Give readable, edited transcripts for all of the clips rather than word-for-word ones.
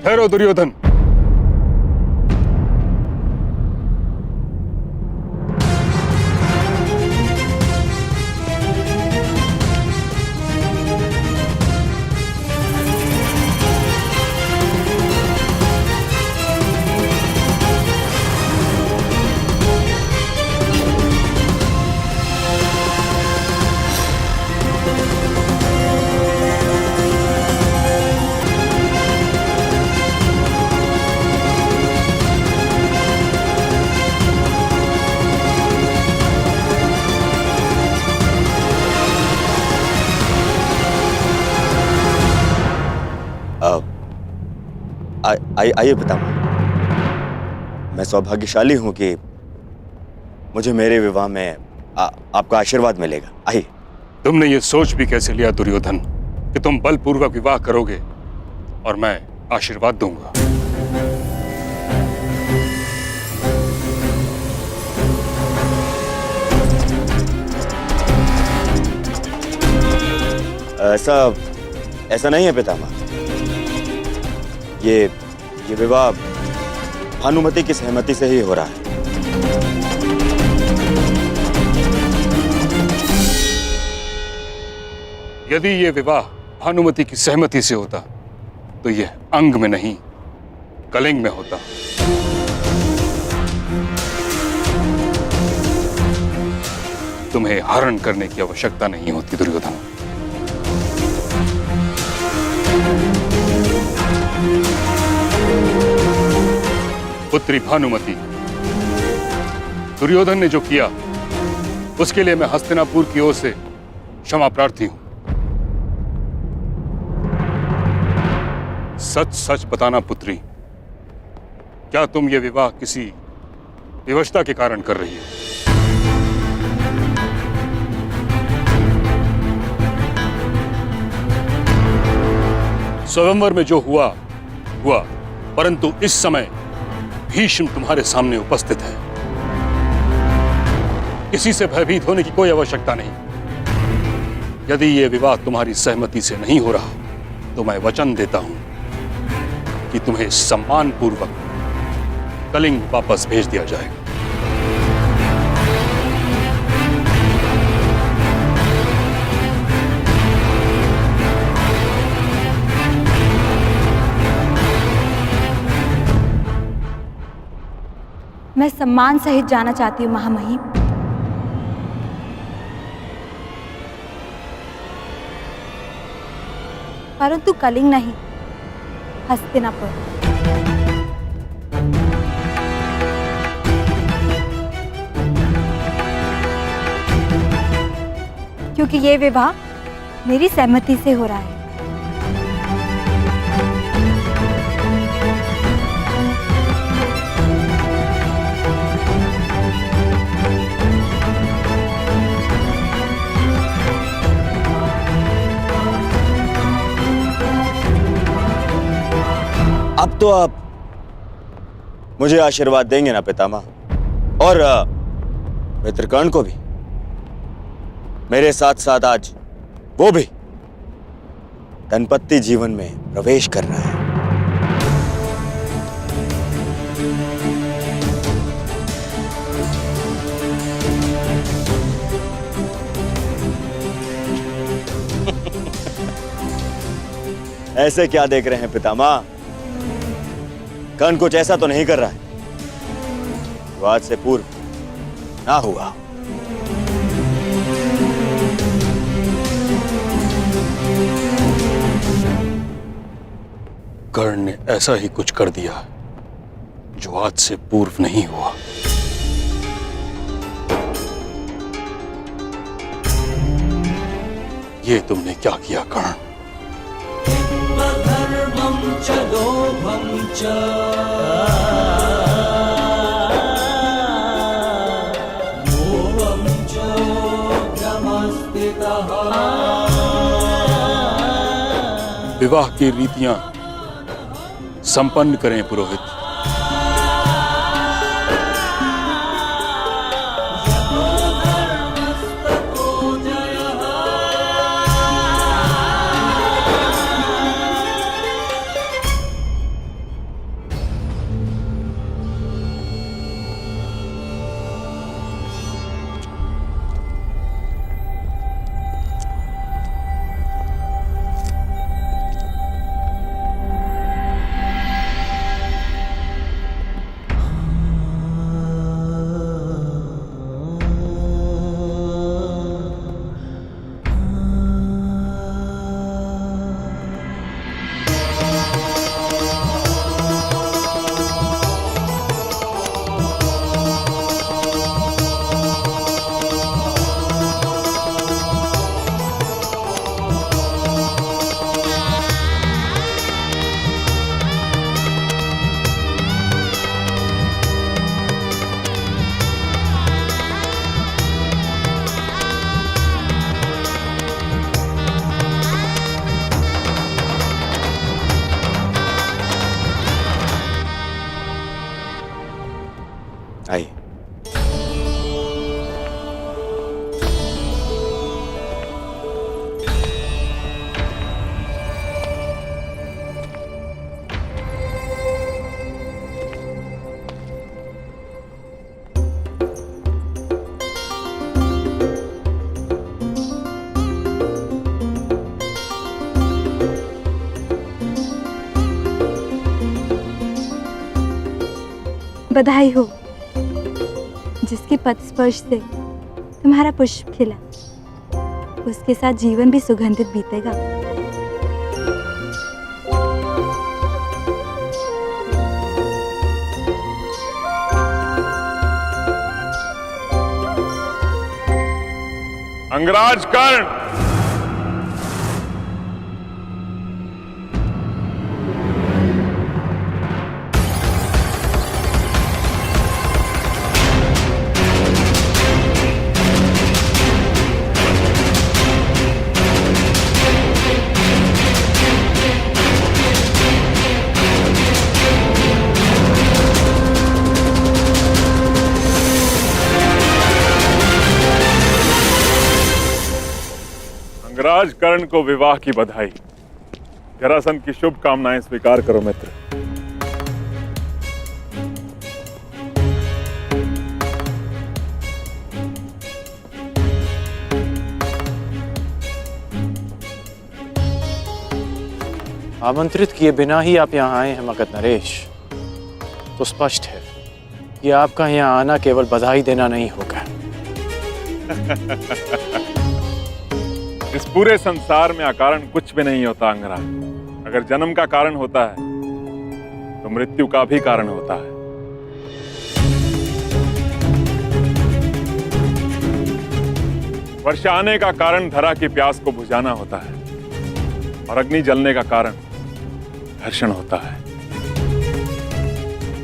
ठहरो दुर्योधन। आइए पितामह, मैं सौभाग्यशाली हूं कि मुझे मेरे विवाह में आपका आशीर्वाद मिलेगा। आइए। तुमने ये सोच भी कैसे लिया दुर्योधन कि तुम बलपूर्वक विवाह करोगे और मैं आशीर्वाद दूंगा? ऐसा नहीं है पितामह। ये विवाह भानुमति की सहमति से ही हो रहा है। यदि ये विवाह भानुमति की सहमति से होता तो यह अंग में नहीं कलिंग में होता। तुम्हें हरण करने की आवश्यकता नहीं होती दुर्योधन। पुत्री भानुमति, दुर्योधन ने जो किया उसके लिए मैं हस्तिनापुर की ओर से क्षमा प्रार्थी हूं। सच सच बताना पुत्री, क्या तुम ये विवाह किसी विवशता के कारण कर रही हो? स्वयंवर में जो हुआ हुआ, परंतु इस समय भीष्म तुम्हारे सामने उपस्थित है। किसी से भयभीत होने की कोई आवश्यकता नहीं। यदि यह विवाह तुम्हारी सहमति से नहीं हो रहा तो मैं वचन देता हूं कि तुम्हें सम्मानपूर्वक कलिंग वापस भेज दिया जाएगा। मैं सम्मान सहित जाना चाहती हूँ महामहिम। परंतु कलिंग नहीं, हस्तिनापुर। क्योंकि ये विवाह मेरी सहमति से हो रहा है। अब तो आप मुझे आशीर्वाद देंगे ना पितामह, और मित्रकर्ण को भी। मेरे साथ साथ आज वो भी दंपत्ति जीवन में प्रवेश कर रहा है। ऐसे क्या देख रहे हैं पितामह? कर्ण कुछ ऐसा तो नहीं कर रहा है जो आज से पूर्व ना हुआ। कर्ण ने ऐसा ही कुछ कर दिया जो आज से पूर्व नहीं हुआ। ये तुमने क्या किया कर्ण? अधर्मं च लोभं च मोहं च भ्रमस्थितः। विवाह की रीतियां संपन्न करें पुरोहित। बधाई हो। जिसके पद स्पर्श से तुम्हारा पुष्प खिला, उसके साथ जीवन भी सुगंधित बीतेगा। अंगराज कर्ण, अंगराज कर्ण को विवाह की बधाई। जरासंध की शुभकामनाएं स्वीकार करो मित्र। आमंत्रित किए बिना ही आप यहाँ आए हैं मगध नरेश, तो स्पष्ट है कि आपका यहाँ आना केवल बधाई देना नहीं होगा। इस पूरे संसार में अकारण कुछ भी नहीं होता अंगराज। अगर जन्म का कारण होता है तो मृत्यु का भी कारण होता है। वर्षा आने का कारण धरा की प्यास को बुझाना होता है और अग्नि जलने का कारण घर्षण होता है।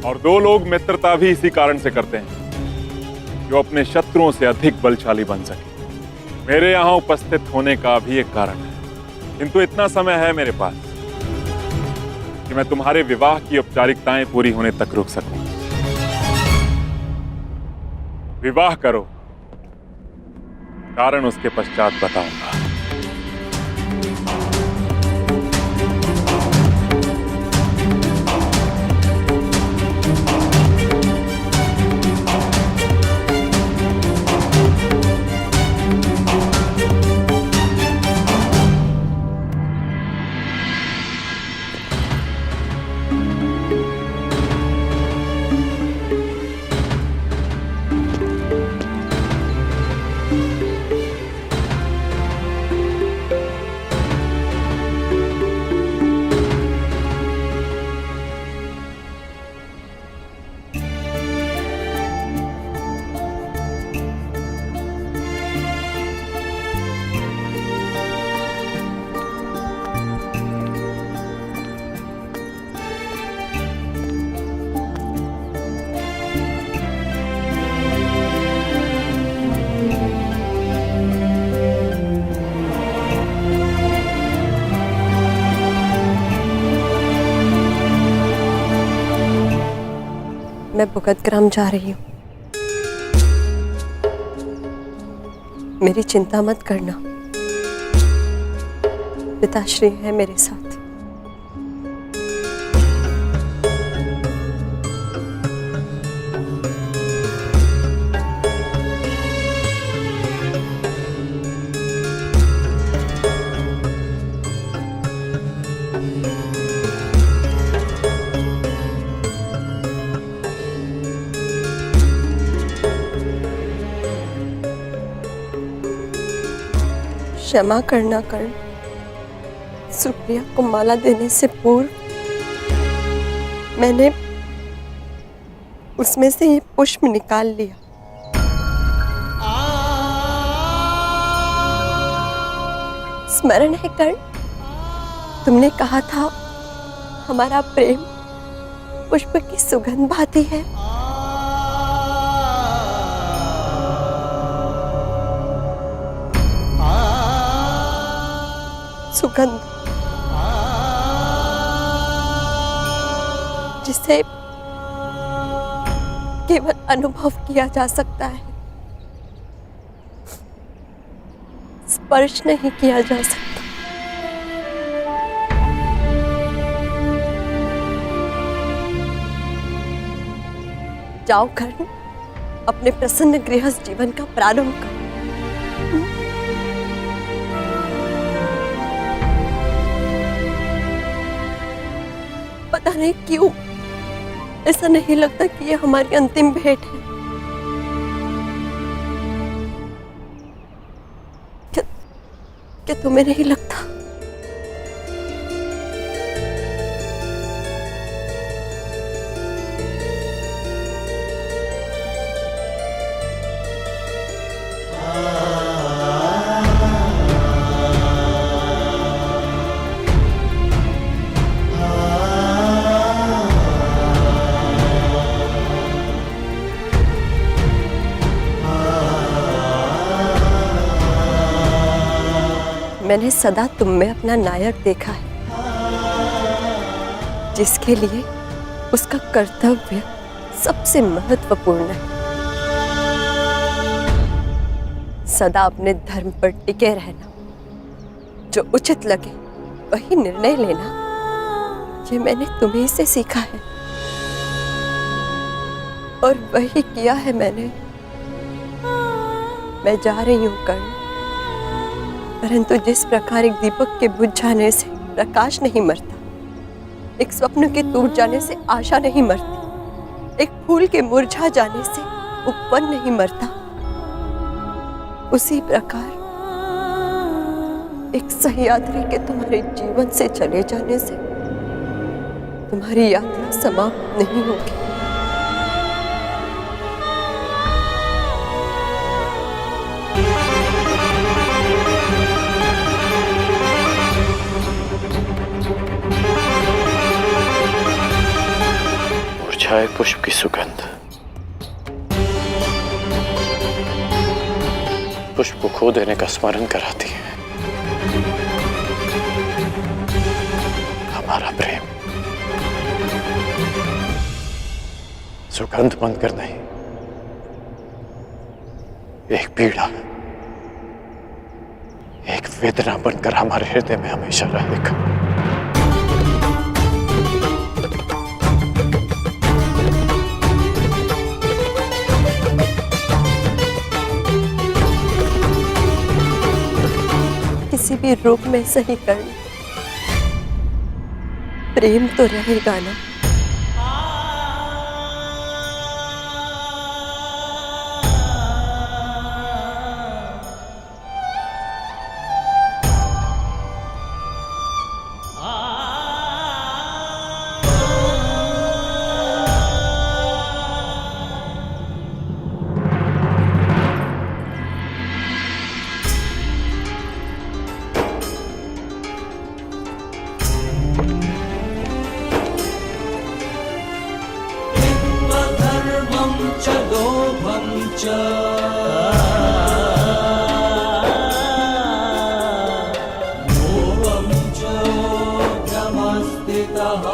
और दो लोग मित्रता भी इसी कारण से करते हैं, जो अपने शत्रुओं से अधिक बलशाली बन सके। मेरे यहां उपस्थित होने का भी एक कारण है, किंतु इतना समय है मेरे पास कि मैं तुम्हारे विवाह की औपचारिकताएं पूरी होने तक रुक सकूं। विवाह करो, कारण उसके पश्चात बताऊंगा। मैं भुगतग्राम जा रही हूँ। मेरी चिंता मत करना, पिताश्री है मेरे साथ। क्षमा करना कर्ण, सुप्रिया को माला देने से पूर्व मैंने उसमें से ये पुष्प निकाल लिया। स्मरण है कर्ण, तुमने कहा था हमारा प्रेम पुष्प की सुगंध भाती है। सुगंध जिसे केवल अनुभव किया जा सकता है, स्पर्श नहीं किया जा सकता। जाओ कर्ण, अपने प्रसन्न गृहस्थ जीवन का प्रारंभ करो। पता नहीं क्यों ऐसा नहीं लगता कि ये हमारी अंतिम भेंट है? क्या तुम्हें नहीं लगता? मैंने सदा तुम में अपना नायक देखा है, जिसके लिए उसका कर्तव्य सबसे महत्वपूर्ण है। सदा अपने धर्म पर टिके रहना, जो उचित लगे वही निर्णय लेना, ये मैंने तुम्हीं से सीखा है और वही किया है मैंने। मैं जा रही हूँ कर्ण, परंतु जिस प्रकार एक दीपक के बुझ जाने से प्रकाश नहीं मरता, एक स्वप्न के टूट जाने से आशा नहीं मरती, एक फूल के मुरझा जाने से उपवन नहीं मरता, उसी प्रकार एक सह्याद्री के तुम्हारे जीवन से चले जाने से तुम्हारी यात्रा समाप्त नहीं होगी। मुरझाए पुष्प की सुगंध पुष्प को खो देने का स्मरण कराती है। हमारा प्रेम सुगंध बनकर नहीं, एक पीड़ा, एक वेदना बनकर हमारे हृदय में हमेशा रहेगा। किसी भी रूप में सही करना, प्रेम तो रहेगा ना। धर्मं च लोभं च मोहं च भ्रमस्थितः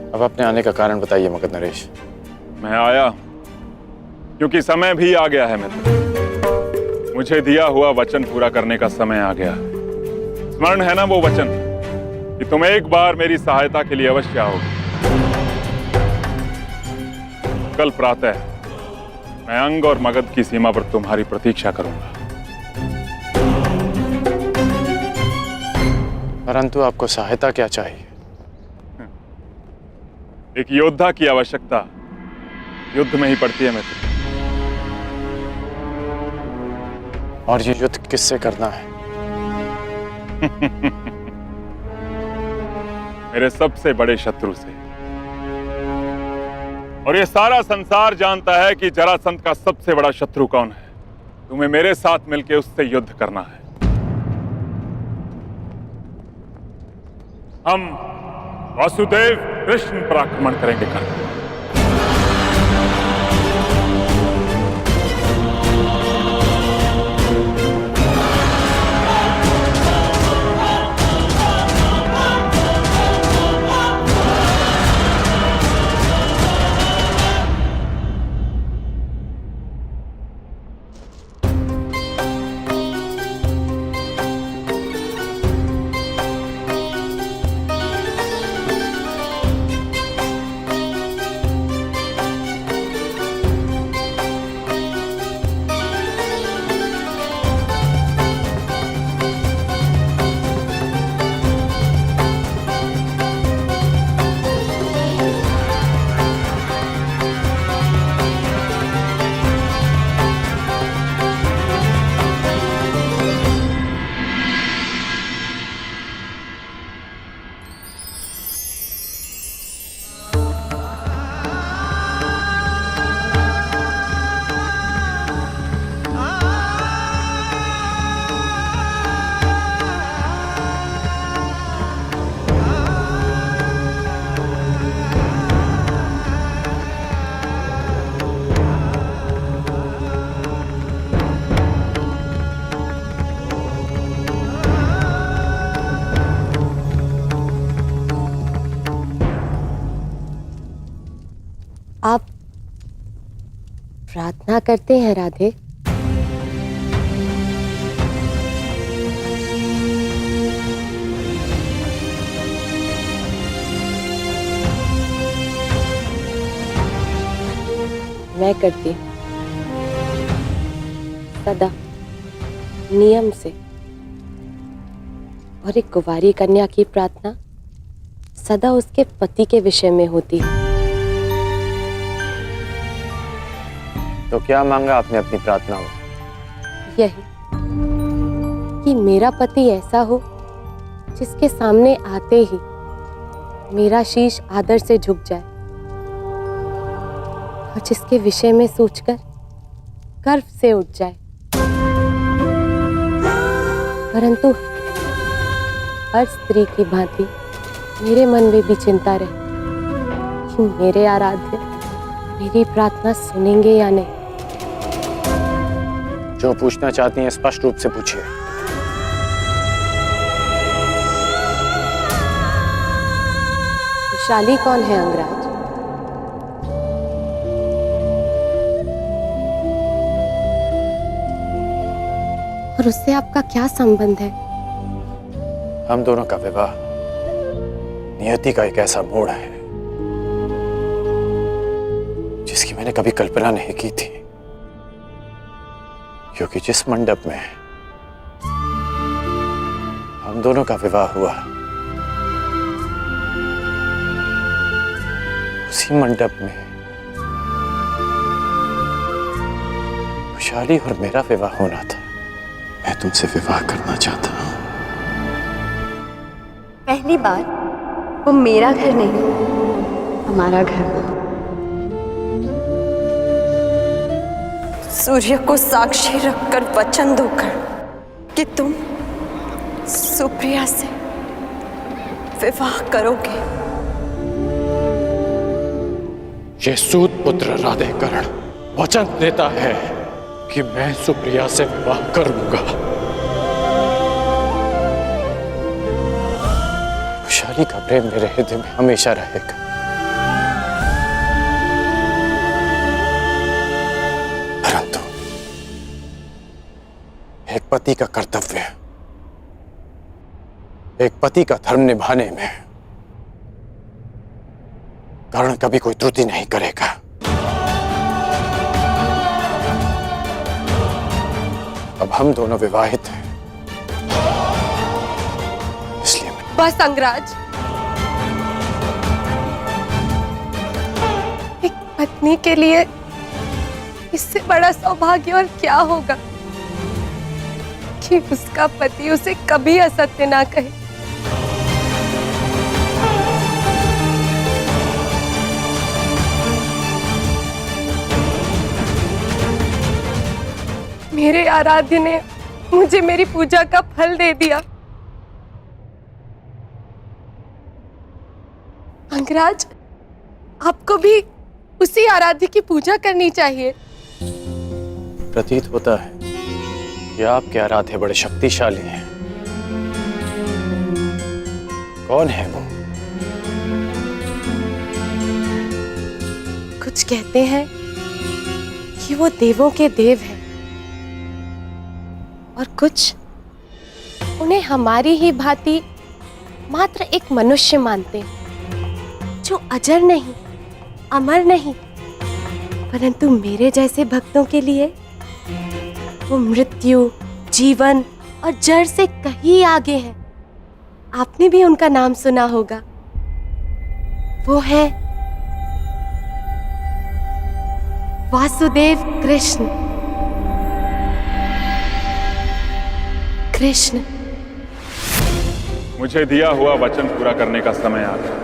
अब अपने आने का कारण बताइए मगध नरेश। मैं आया क्योंकि समय भी आ गया है मित्र। मुझे दिया हुआ वचन पूरा करने का समय आ गया। स्मरण है ना वो वचन कि तुम एक बार मेरी सहायता के लिए अवश्य आओगे। कल प्रातः मैं अंग और मगध की सीमा पर तुम्हारी प्रतीक्षा करूंगा। परंतु आपको सहायता क्या चाहिए? एक योद्धा की आवश्यकता युद्ध में ही पड़ती है मित्र। और ये युद्ध किससे करना है? मेरे सबसे बड़े शत्रु से। और ये सारा संसार जानता है कि जरासंध का सबसे बड़ा शत्रु कौन है। तुम्हें मेरे साथ मिलकर उससे युद्ध करना है। हम वासुदेव कृष्ण पर आक्रमण करेंगे कल। प्रार्थना करते हैं राधे। मैं करती हूँ सदा नियम से, और एक कुंवारी कन्या की प्रार्थना सदा उसके पति के विषय में होती है। तो क्या मांगा आपने अपनी प्रार्थना में? यही कि मेरा पति ऐसा हो जिसके सामने आते ही मेरा शीश आदर से झुक जाए, और जिसके विषय में सोचकर गर्व से उठ जाए। परंतु हर स्त्री की भांति मेरे मन में भी चिंता रहे कि मेरे आराध्य मेरी प्रार्थना सुनेंगे या नहीं। जो पूछना चाहती हैं स्पष्ट रूप से पूछिए। विशाली कौन है अंगराज? और उससे आपका क्या संबंध है? हम दोनों का विवाह नियति का एक ऐसा मोड़ है जिसकी मैंने कभी कल्पना नहीं की थी, क्योंकि जिस मंडप में हम दोनों का विवाह हुआ उसी मंडप में विशाली और मेरा विवाह होना था। मैं तुमसे विवाह करना चाहता हूं। पहली बार वो मेरा घर नहीं, हमारा घर था। सूर्य को साक्षी रखकर वचन दोकर कि तुम सुप्रिया से विवाह करोगे। ये सूत पुत्र राधेकरण वचन देता है कि मैं सुप्रिया से विवाह करूंगा। विशाली का प्रेम मेरे हृदय में हमेशा रहेगा। परंतु एक पति का कर्तव्य, एक पति का धर्म निभाने में कर्ण कभी कोई त्रुटि नहीं करेगा। अब हम दोनों विवाहित हैं, इसलिए बस अंगराज, एक पत्नी के लिए इससे बड़ा सौभाग्य और क्या होगा कि उसका पति उसे कभी असत्य ना कहे। मेरे आराध्य ने मुझे मेरी पूजा का फल दे दिया। अंगराज, आपको भी उसी आराध्य की पूजा करनी चाहिए। प्रतीत होता है कि आपके आराध्य बड़े शक्तिशाली हैं। कौन है वो? कुछ कहते हैं कि वो देवों के देव हैं, और कुछ उन्हें हमारी ही भांति मात्र एक मनुष्य मानते हैं, जो अजर नहीं, अमर नहीं, परंतु मेरे जैसे भक्तों के लिए वो मृत्यु, जीवन और जड़ से कहीं आगे है। आपने भी उनका नाम सुना होगा। वो है वासुदेव कृष्ण। कृष्ण, मुझे दिया हुआ वचन पूरा करने का समय आ गया।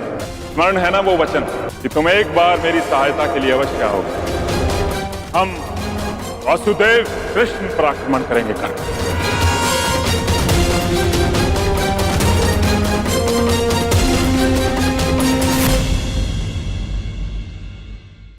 स्मरण है ना वो वचन कि तुम एक बार मेरी सहायता के लिए अवश्य आओगे। हम वासुदेव कृष्ण पर आक्रमण करेंगे।